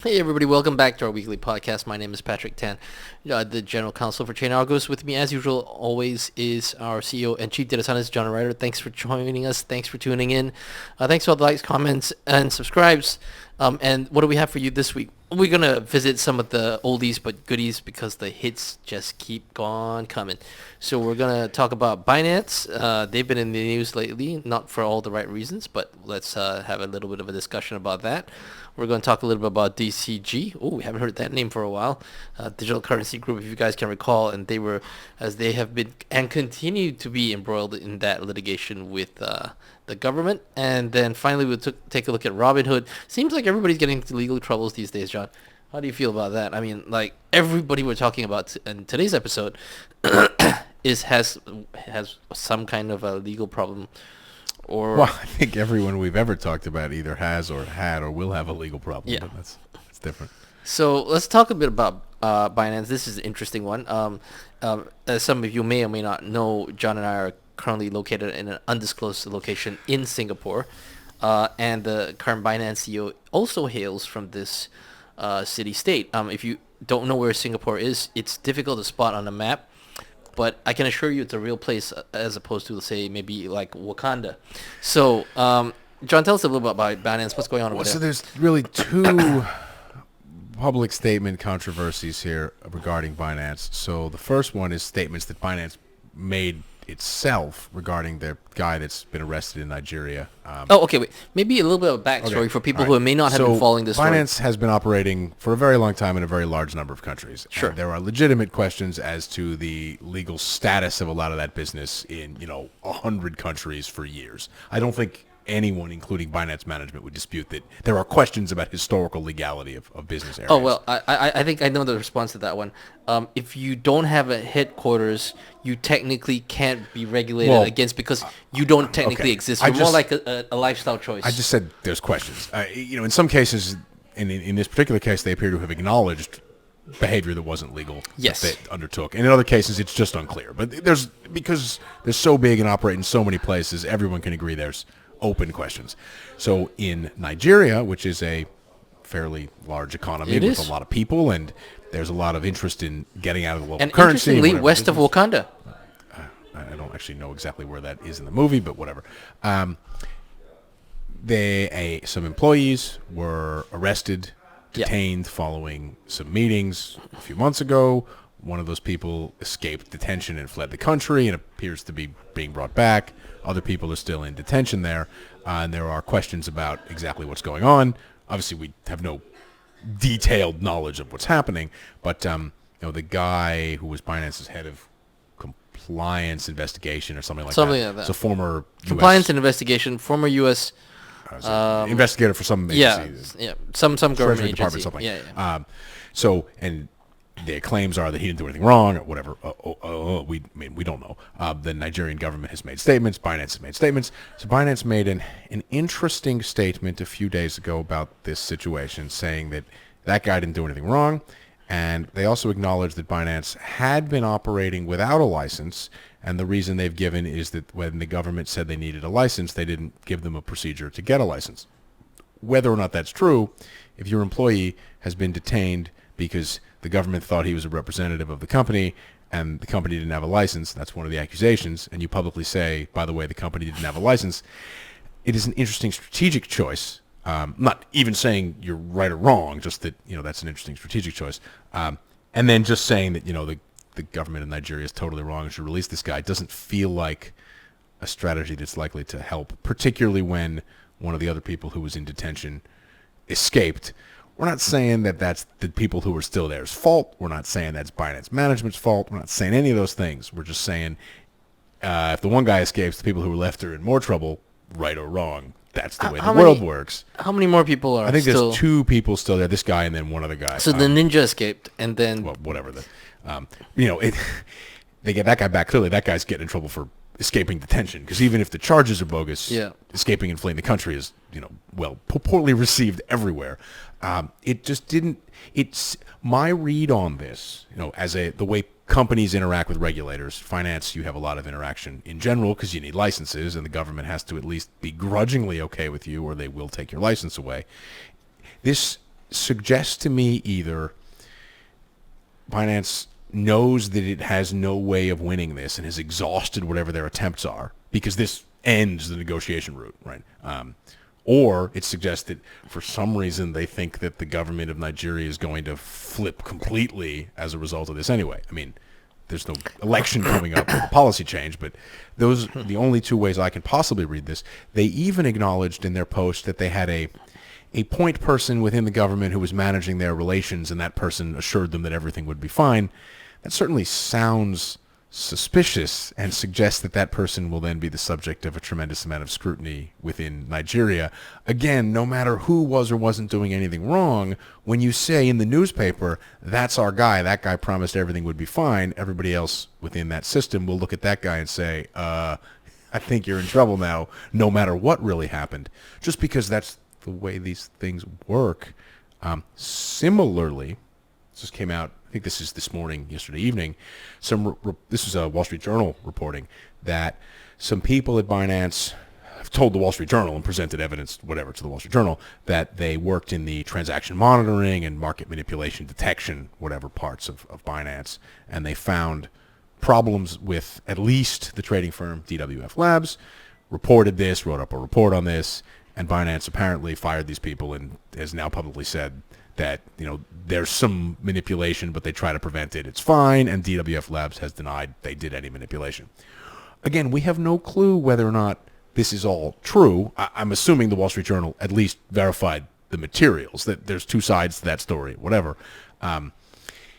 Hey everybody, welcome back to our weekly podcast. My name is Patrick Tan, the General Counsel for ChainArgos. With me, as usual, always is our CEO and Chief Data Scientist, Jonathan Reiter. Thanks for joining us. Thanks for tuning in. Thanks for all the likes, comments, and subscribes. And what do we have for you this week? We're going to visit some of the oldies but goodies because the hits just keep on coming. So we're going to talk about Binance. They've been in the news lately, not for all the right reasons, but let's have a little bit of a discussion about that. We're going to talk a little bit about DCG. Oh, we haven't heard that name for a while. Digital Currency Group, if you guys can recall, and they have been and continue to be embroiled in that litigation with the government. And then finally, we'll take a look at Robinhood. Seems like everybody's getting into legal troubles these days, John. How do you feel about that? I mean, like everybody we're talking about in today's episode has some kind of a legal problem. Well, I think everyone we've ever talked about either has or had or will have a legal problem. Yeah. But that's different. So let's talk a bit about Binance. This is an interesting one. As some of you may or may not know, John and I are currently located in an undisclosed location in Singapore. And the current Binance CEO also hails from this city-state. If you don't know where Singapore is, it's difficult to spot on a map. But I can assure you it's a real place as opposed to, say, maybe like Wakanda. So, John, tell us a little bit about Binance. What's going on over there? So there's really two public statement controversies here regarding Binance. So the first one is statements that Binance made itself regarding their guy that's been arrested in Nigeria. Okay, wait. Maybe a little bit of backstory for people who may not have been following this story. Binance has been operating for a very long time in a very large number of countries. Sure. And there are legitimate questions as to the legal status of a lot of that business in, 100 countries for years. I don't think anyone, including Binance management, would dispute that there are questions about historical legality of business areas. Oh, well, I think I know the response to that one. If you don't have a headquarters, you technically can't be regulated against because you don't technically exist. You're more like a lifestyle choice. I just said there's questions. In some cases, in this particular case, they appear to have acknowledged behavior that wasn't legal yes. that they undertook. And in other cases, it's just unclear. But because they're so big and operate in so many places, everyone can agree there's open questions. So in Nigeria, which is a fairly large economy with a lot of people, and there's a lot of interest in getting out of the local currency. And interestingly, west of Wakanda. I don't actually know exactly where that is in the movie, but whatever. Some employees were arrested, detained following some meetings a few months ago. One of those people escaped detention and fled the country and appears to be being brought back. Other people are still in detention there, and there are questions about exactly what's going on. Obviously, we have no detailed knowledge of what's happening, but the guy who was Binance's head of compliance investigation or something like that. So former compliance US, and investigation, former U.S. investigator for some agency. Some government Treasury agency. Department, something. So the claims are that he didn't do anything wrong or whatever. We don't know. The Nigerian government has made statements. Binance has made statements. So Binance made an interesting statement a few days ago about this situation, saying that guy didn't do anything wrong. And they also acknowledged that Binance had been operating without a license. And the reason they've given is that when the government said they needed a license, they didn't give them a procedure to get a license. Whether or not that's true, if your employee has been detained because the government thought he was a representative of the company and the company didn't have a license, that's one of the accusations, and you publicly say, by the way, the company didn't have a license, it is an interesting strategic choice. Not even saying you're right or wrong, just that, that's an interesting strategic choice. And then just saying that, the government of Nigeria is totally wrong and should release this guy doesn't feel like a strategy that's likely to help, particularly when one of the other people who was in detention escaped. We're not saying that that's the people who are still there's fault. We're not saying that's Binance management's fault. We're not saying any of those things. We're just saying if the one guy escapes, the people who are left are in more trouble, right or wrong. That's the way the world works. How many more people are? I think there's two people still there. This guy and then one other guy. So the ninja escaped, and then whatever. They get that guy back. Clearly, that guy's getting in trouble for escaping detention, because even if the charges are bogus, escaping and fleeing the country is poorly received everywhere. It just didn't. It's my read on this. As the way companies interact with regulators, finance, you have a lot of interaction in general because you need licenses, and the government has to at least be grudgingly okay with you, or they will take your license away. This suggests to me either Binance knows that it has no way of winning this and has exhausted whatever their attempts are, because this ends the negotiation route, right? Or it suggests that for some reason they think that the government of Nigeria is going to flip completely as a result of this anyway. I mean, there's no election coming up or policy change, but those are the only two ways I can possibly read this. They even acknowledged in their post that they had a point person within the government who was managing their relations, and that person assured them that everything would be fine. That certainly sounds suspicious and suggests that that person will then be the subject of a tremendous amount of scrutiny within Nigeria. Again, no matter who was or wasn't doing anything wrong, when you say in the newspaper, that's our guy, that guy promised everything would be fine, everybody else within that system will look at that guy and say, I think you're in trouble now, no matter what really happened, just because that's the way these things work. Similarly, this just came out, I think this is this morning, yesterday evening, this is a Wall Street Journal reporting that some people at Binance have told the Wall Street Journal and presented evidence, whatever, to the Wall Street Journal, that they worked in the transaction monitoring and market manipulation detection, whatever parts of Binance, and they found problems with at least the trading firm DWF Labs, reported this, wrote up a report on this, and Binance apparently fired these people and has now publicly said that, there's some manipulation, but they try to prevent it. It's fine, and DWF Labs has denied they did any manipulation. Again, we have no clue whether or not this is all true. I'm assuming the Wall Street Journal at least verified the materials, that there's two sides to that story, whatever.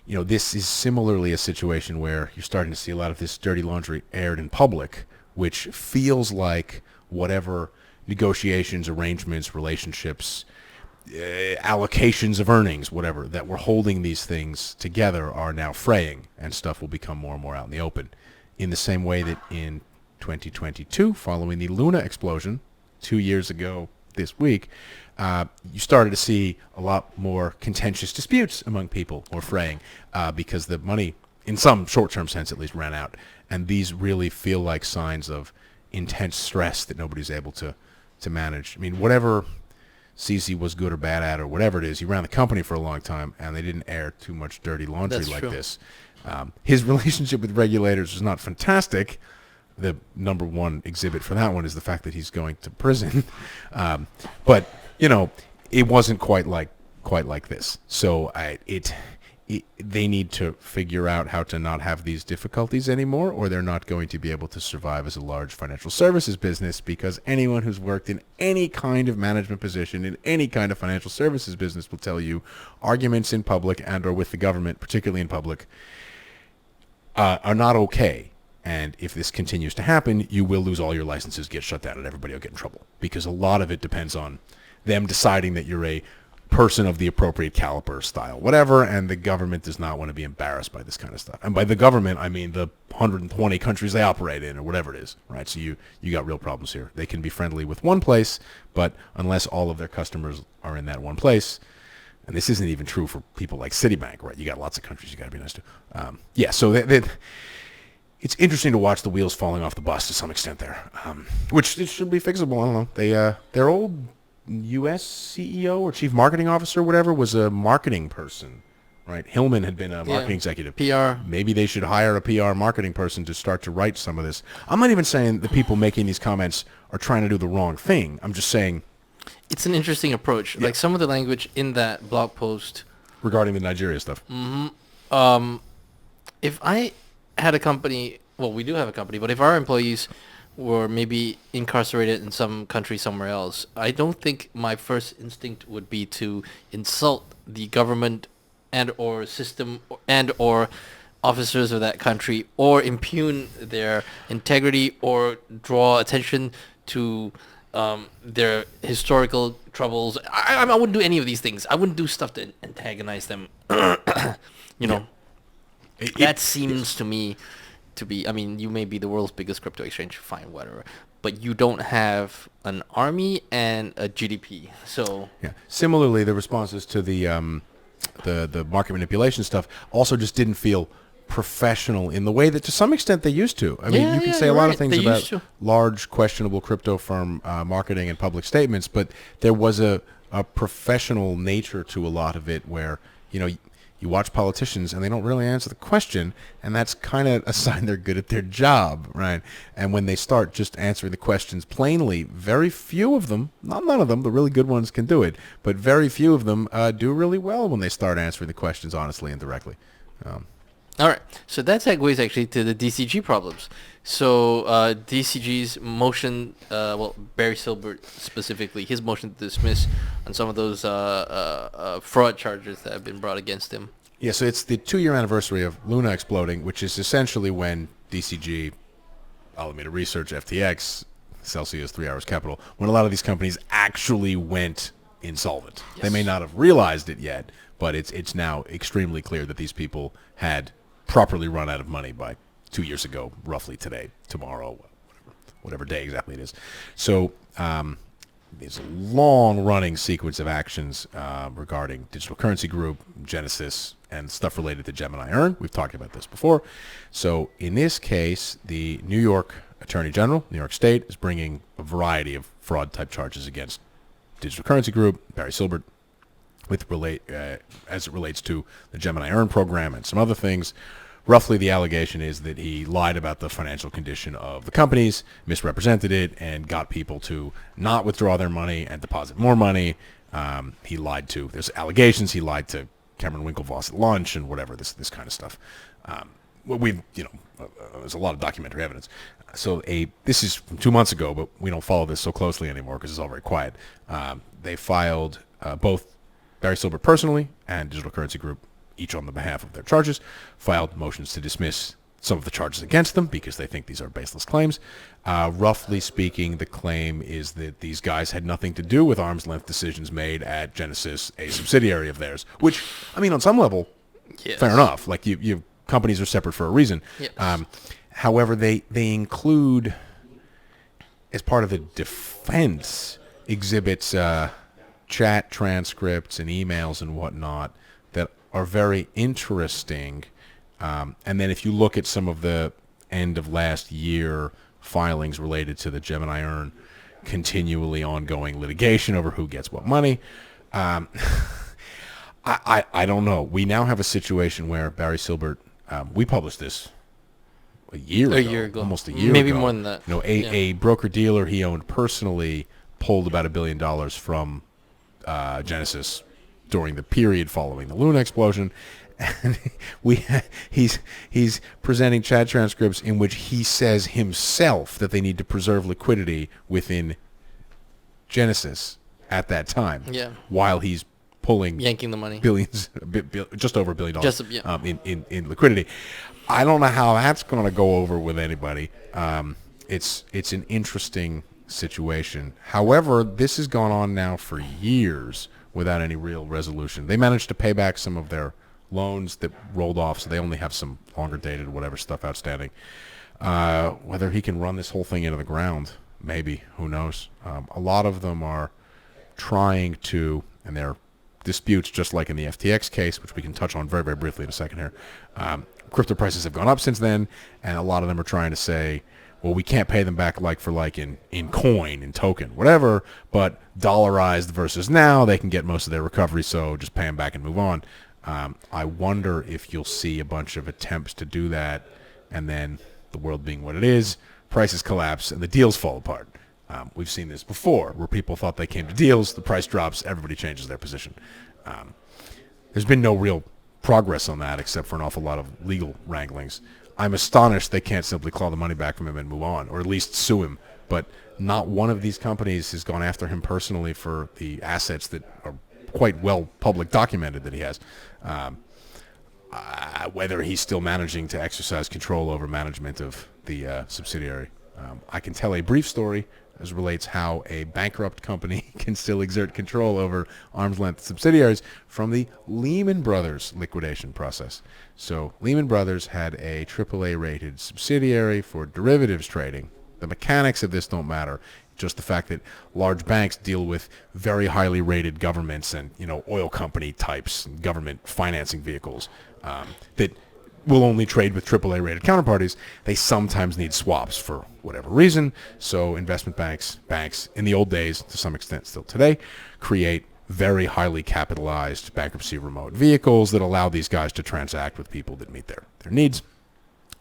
This is similarly a situation where you're starting to see a lot of this dirty laundry aired in public, which feels like whatever negotiations, arrangements, relationships, allocations of earnings, whatever, that were holding these things together are now fraying, and stuff will become more and more out in the open. In the same way that in 2022, following the Luna explosion 2 years ago this week, you started to see a lot more contentious disputes among people, or fraying, because the money, in some short-term sense at least, ran out. And these really feel like signs of intense stress that nobody's able to manage. I mean, whatever CZ was good or bad at, or whatever it is, he ran the company for a long time, and they didn't air too much dirty laundry like this. His relationship with regulators is not fantastic. The number one exhibit for that one is the fact that he's going to prison. But it wasn't quite like this. So they need to figure out how to not have these difficulties anymore, or they're not going to be able to survive as a large financial services business, because anyone who's worked in any kind of management position in any kind of financial services business will tell you arguments in public and or with the government, particularly in public, are not okay. And if this continues to happen, you will lose all your licenses, get shut down, and everybody will get in trouble, because a lot of it depends on them deciding that you're a person of the appropriate caliber, style, whatever, and the government does not want to be embarrassed by this kind of stuff. And by the government, I mean the 120 countries they operate in, or whatever it is, right? So you got real problems here. They can be friendly with one place, but unless all of their customers are in that one place, and this isn't even true for people like Citibank, right? You got lots of countries you got to be nice to. So it's interesting to watch the wheels falling off the bus to some extent there, which it should be fixable. I don't know. Their old U.S. CEO or chief marketing officer, whatever, was a marketing person, right? Hillman had been a marketing executive. PR. Maybe they should hire a PR marketing person to start to write some of this. I'm not even saying the people making these comments are trying to do the wrong thing. I'm just saying it's an interesting approach. Yeah. Like some of the language in that blog post regarding the Nigeria stuff. Mm-hmm. If I had a company, well, we do have a company, but if our employees were maybe incarcerated in some country somewhere else, I don't think my first instinct would be to insult the government and or system and or officers of that country, or impugn their integrity, or draw attention to their historical troubles. I wouldn't do any of these things. I wouldn't do stuff to antagonize them. That seems to me to be, I mean, you may be the world's biggest crypto exchange, fine, whatever, but you don't have an army and a GDP. So yeah. Similarly, the responses to the market manipulation stuff also just didn't feel professional in the way that to some extent they used to. I mean, you can say a lot of things about large questionable crypto firm marketing and public statements, but there was a a professional nature to a lot of it where, you watch politicians and they don't really answer the question, and that's kind of a sign they're good at their job, right? And when they start just answering the questions plainly, very few of them, not none of them, the really good ones can do it, but very few of them do really well when they start answering the questions honestly and directly. All right, so that segues actually to the DCG problems. So DCG's motion, Barry Silbert specifically, his motion to dismiss on some of those fraud charges that have been brought against him. Yeah, so it's the 2-year anniversary of Luna exploding, which is essentially when DCG, Alameda Research, FTX, Celsius, 3 Hours Capital, when a lot of these companies actually went insolvent. Yes. They may not have realized it yet, but it's now extremely clear that these people had properly run out of money by 2 years ago, roughly today, tomorrow, whatever day exactly it is. So there's a long-running sequence of actions regarding Digital Currency Group, Genesis, and stuff related to Gemini Earn. We've talked about this before. So in this case, the New York Attorney General, New York State, is bringing a variety of fraud-type charges against Digital Currency Group, Barry Silbert, as it relates to the Gemini Earn program and some other things. Roughly, the allegation is that he lied about the financial condition of the companies, misrepresented it, and got people to not withdraw their money and deposit more money. He lied to, there's allegations he lied to Cameron Winklevoss at lunch and whatever, this kind of stuff. There's a lot of documentary evidence. So this is from 2 months ago, but we don't follow this so closely anymore because it's all very quiet. They filed both Barry Silbert personally and Digital Currency Group, each on the behalf of their charges, filed motions to dismiss some of the charges against them because they think these are baseless claims. Roughly speaking, the claim is that these guys had nothing to do with arm's length decisions made at Genesis, a subsidiary of theirs, which, I mean, on some level, yes, fair enough. Like, you companies are separate for a reason. Yes. However, they include, as part of the defense, exhibits chat transcripts and emails and whatnot that are very interesting. And then if you look at some of the end of last year filings related to the Gemini Earn continually ongoing litigation over who gets what money, I don't know. We now have a situation where Barry Silbert, we published this a year ago, almost a year maybe ago. More than that. A broker-dealer he owned personally pulled about $1 billion from Genesis during the period following the Luna explosion. And he's presenting chat transcripts in which he says himself that they need to preserve liquidity within Genesis at that time. Yeah. While he's yanking the money, just over $1 billion in liquidity. I don't know how that's going to go over with anybody. It's an interesting situation. However, this has gone on now for years without any real resolution. They managed to pay back some of their loans that rolled off, so they only have some longer dated whatever stuff outstanding. Whether he can run this whole thing into the ground, maybe, who knows. A lot of them are trying to, and they're disputes just like in the FTX case, which we can touch on very, very briefly in a second here. Crypto prices have gone up since then, and a lot of them are trying to say, well, we can't pay them back like for like in coin, in token, whatever, but dollarized versus now, they can get most of their recovery, so just pay them back and move on. I wonder if you'll see a bunch of attempts to do that, and then the world being what it is, prices collapse and the deals fall apart. We've seen this before, where people thought they came to deals, the price drops, everybody changes their position. There's been no real progress on that except for an awful lot of legal wranglings. I'm astonished they can't simply claw the money back from him and move on, or at least sue him. But not one of these companies has gone after him personally for the assets that are quite well public documented that he has. Whether he's still managing to exercise control over management of the subsidiary. I can tell a brief story as relates how a bankrupt company can still exert control over arm's length subsidiaries from the Lehman Brothers liquidation process. So Lehman Brothers had a AAA rated subsidiary for derivatives trading. The mechanics of this don't matter. Just the fact that large banks deal with very highly rated governments and, oil company types, government financing vehicles that will only trade with AAA rated counterparties. They sometimes need swaps for whatever reason. So investment banks in the old days, to some extent still today, create very highly capitalized bankruptcy remote vehicles that allow these guys to transact with people that meet their needs.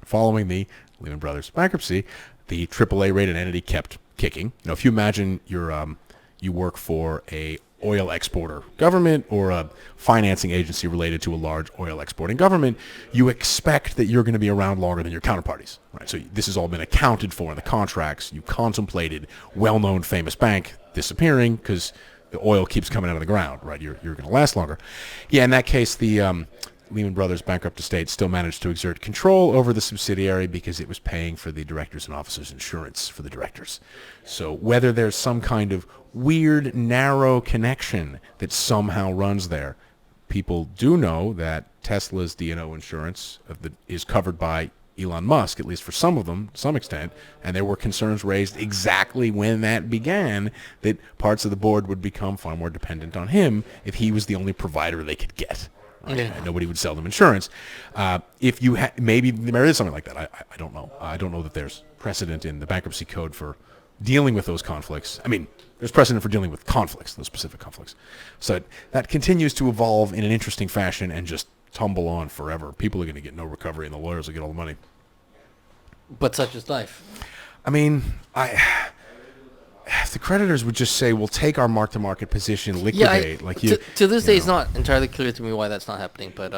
Following the Lehman Brothers bankruptcy, the AAA rated entity kept kicking. Now, if you imagine you work for a oil exporter government or a financing agency related to a large oil exporting government, you expect that you're going to be around longer than your counterparties, right? So this has all been accounted for in the contracts. You contemplated well-known famous bank disappearing because the oil keeps coming out of the ground, right? You're going to last longer. Yeah, in that case, the Lehman Brothers bankrupt estate still managed to exert control over the subsidiary because it was paying for the directors and officers' insurance for the directors. So whether there's some kind of weird, narrow connection that somehow runs there, people do know that Tesla's D&O insurance is covered by Elon Musk, at least for some of them, to some extent, and there were concerns raised exactly when that began that parts of the board would become far more dependent on him if he was the only provider they could get. Yeah. Nobody would sell them insurance. If you maybe there is something like that. I don't know. I don't know that there's precedent in the bankruptcy code for dealing with those conflicts. I mean, there's precedent for dealing with conflicts, those specific conflicts. So that continues to evolve in an interesting fashion and just tumble on forever. People are going to get no recovery, and the lawyers will get all the money. But such is life. I mean, if the creditors would just say, we'll take our mark-to-market position, liquidate. To this day, it's not entirely clear to me why that's not happening, but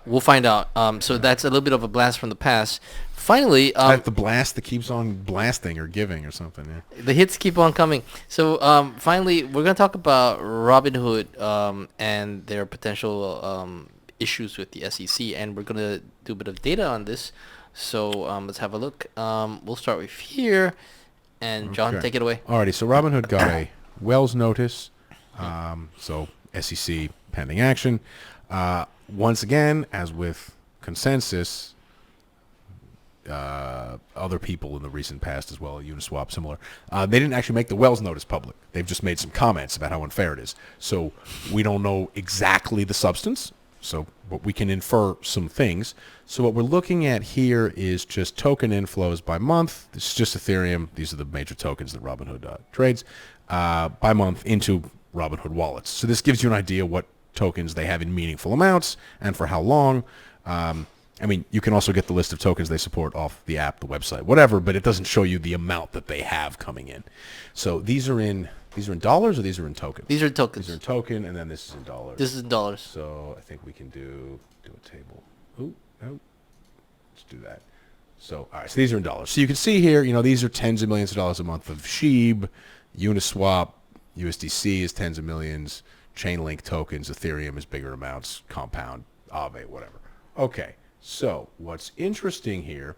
we'll find out. So that's a little bit of a blast from the past. Finally... the blast that keeps on blasting or giving or something, yeah. The hits keep on coming. So finally, we're going to talk about Robinhood and their potential issues with the SEC, and we're going to do a bit of data on this. So let's have a look. We'll start with here. And John, take it away. Alrighty, so Robinhood got a Wells notice, so SEC pending action. Once again, as with Consensus, other people in the recent past as well, Uniswap, similar, they didn't actually make the Wells notice public. They've just made some comments about how unfair it is. So we don't know exactly the substance, but we can infer some things. So what we're looking at here is just token inflows by month. This is just Ethereum. These are the major tokens that Robinhood trades by month into Robinhood wallets. So this gives you an idea what tokens they have in meaningful amounts and for how long. I mean, you can also get the list of tokens they support off the app, the website, whatever, but it doesn't show you the amount that they have coming in. So these are in dollars or these are in tokens? These are tokens. These are in token, and then this is in dollars. This is in dollars. So I think we can do a table. Ooh, no. Let's do that. So, all right, so these are in dollars. So you can see here, these are tens of millions of dollars a month of SHIB, Uniswap, USDC is tens of millions, Chainlink tokens, Ethereum is bigger amounts, Compound, Aave, whatever. Okay, so what's interesting here,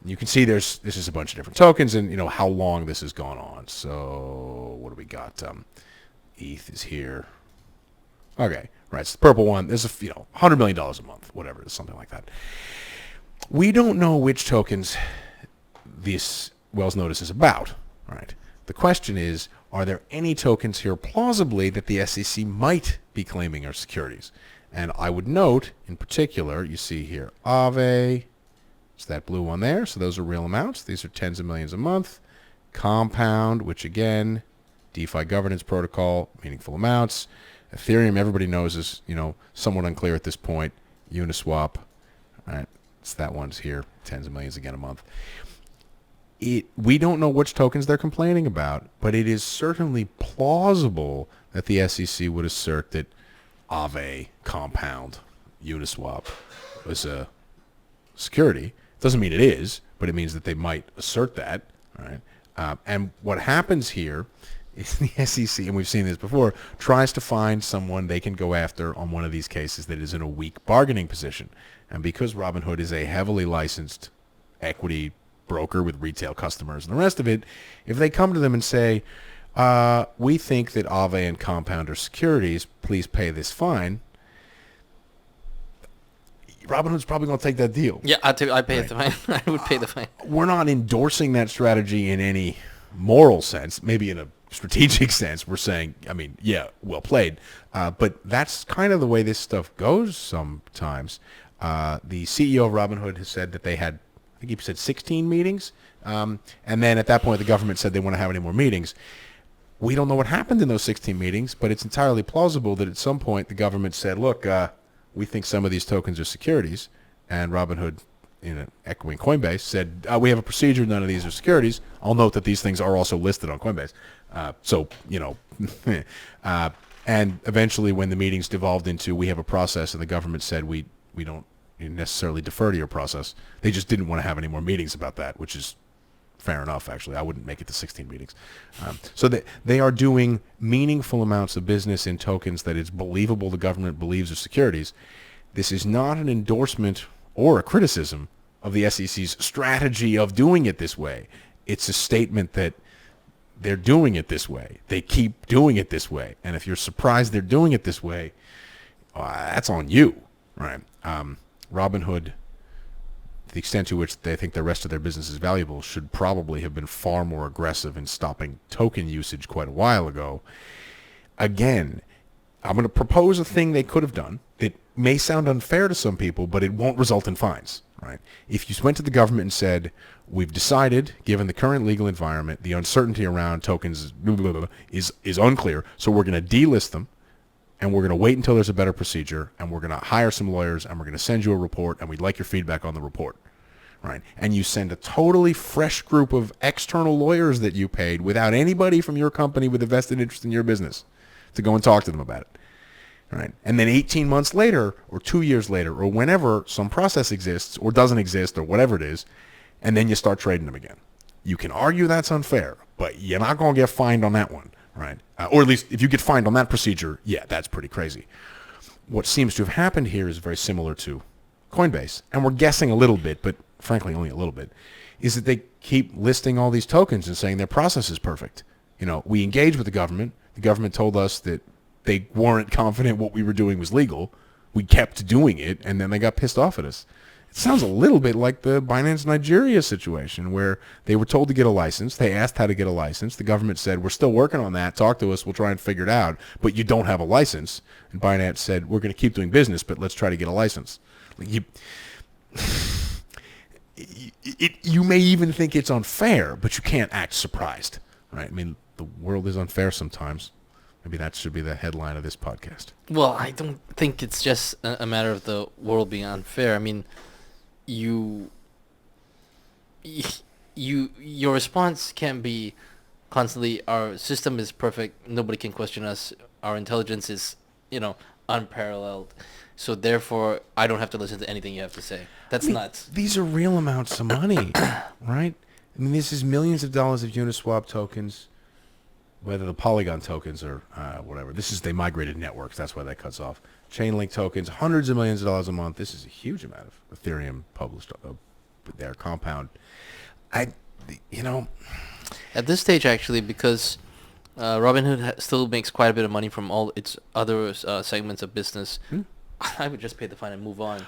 you can see this is a bunch of different tokens and, how long this has gone on. So what do we got? ETH is here. Okay, right, it's the purple one. There's $100 million a month, whatever it is, something like that. We don't know which tokens this Wells notice is about, right? The question is, are there any tokens here plausibly that the SEC might be claiming are securities? And I would note, in particular, you see here, Aave, it's that blue one there, so those are real amounts. These are tens of millions a month. Compound, which again, DeFi governance protocol, meaningful amounts. Ethereum, everybody knows is, somewhat unclear at this point. Uniswap, right? It's that one's here, tens of millions again a month. We don't know which tokens they're complaining about, but it is certainly plausible that the SEC would assert that Aave, Compound, Uniswap was a security. Doesn't mean it is, but it means that they might assert that, right? And what happens here is the SEC, and we've seen this before, tries to find someone they can go after on one of these cases that is in a weak bargaining position. And because Robinhood is a heavily licensed equity broker with retail customers and the rest of it, if they come to them and say, we think that Aave and Compound are securities, please pay this fine, Robinhood's probably going to take that deal. Yeah, I'd pay the fine. I would pay the fine. We're not endorsing that strategy in any moral sense, maybe in a strategic sense. We're saying, well played. But that's kind of the way this stuff goes sometimes. The CEO of Robinhood has said that they had, I think he said 16 meetings. And then at that point, the government said they want to have any more meetings. we don't know what happened in those 16 meetings, but it's entirely plausible that at some point the government said, look, we think some of these tokens are securities, and Robinhood, echoing Coinbase, said, we have a procedure, none of these are securities. I'll note that these things are also listed on Coinbase. And eventually when the meetings devolved into, we have a process, and the government said, we don't necessarily defer to your process. They just didn't want to have any more meetings about that, which is fair enough, actually. I wouldn't make it to 16 meetings. So they are doing meaningful amounts of business in tokens that it's believable the government believes are securities. This is not an endorsement or a criticism of the SEC's strategy of doing it this way. It's a statement that they're doing it this way. They keep doing it this way. And if you're surprised they're doing it this way, that's on you, right? Robinhood, to the extent to which they think the rest of their business is valuable, should probably have been far more aggressive in stopping token usage quite a while ago. Again, I'm going to propose a thing they could have done. It may sound unfair to some people, but it won't result in fines, right? If you went to the government and said, we've decided, given the current legal environment, the uncertainty around tokens is unclear, so we're going to delist them, and we're going to wait until there's a better procedure, and we're going to hire some lawyers, and we're going to send you a report, and we'd like your feedback on the report, right? And you send a totally fresh group of external lawyers that you paid without anybody from your company with a vested interest in your business to go and talk to them about it, right? And then 18 months later, or 2 years later, or whenever some process exists or doesn't exist or whatever it is, and then you start trading them again. You can argue that's unfair, but you're not going to get fined on that one, right? Or at least if you get fined on that procedure, yeah, that's pretty crazy. What seems to have happened here is very similar to Coinbase, and we're guessing a little bit, but frankly only a little bit, is that they keep listing all these tokens and saying their process is perfect. We engaged with the government. The government told us that they weren't confident what we were doing was legal. We kept doing it, and then they got pissed off at us. It sounds a little bit like the Binance Nigeria situation where they were told to get a license. They asked how to get a license. The government said, we're still working on that. Talk to us. We'll try and figure it out. But you don't have a license. And Binance said, we're going to keep doing business, but let's try to get a license. You may even think it's unfair, but you can't act surprised, right? I mean, the world is unfair sometimes. Maybe that should be the headline of this podcast. Well, I don't think it's just a matter of the world being unfair. I mean, your response can be constantly, our system is perfect, nobody can question us, our intelligence is, unparalleled, so therefore I don't have to listen to anything you have to say. That's nuts. These are real amounts of money, right? I mean, this is millions of dollars of Uniswap tokens, whether the Polygon tokens or whatever. They migrated networks, that's why that cuts off. Chainlink tokens, hundreds of millions of dollars a month. This is a huge amount of Ethereum published their compound. At this stage, actually, because Robinhood still makes quite a bit of money from all its other segments of business, I would just pay the fine and move on.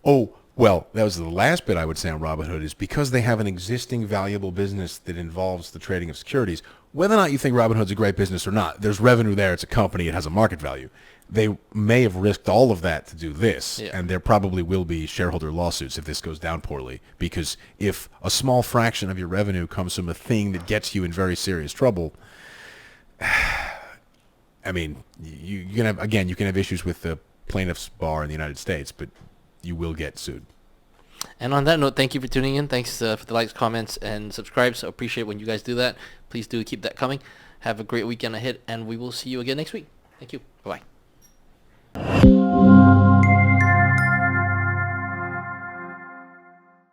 Oh, well, that was the last bit I would say on Robinhood, is because they have an existing valuable business that involves the trading of securities. Whether or not you think Robinhood's a great business or not, there's revenue there. It's a company. It has a market value. They may have risked all of that to do this, and there probably will be shareholder lawsuits if this goes down poorly, because if a small fraction of your revenue comes from a thing that gets you in very serious trouble, I mean, you can have issues with the plaintiff's bar in the United States, but you will get sued. And on that note, thank you for tuning in. Thanks for the likes, comments, and subscribes. I appreciate when you guys do that. Please do keep that coming. Have a great weekend ahead, and we will see you again next week. Thank you. Bye-bye.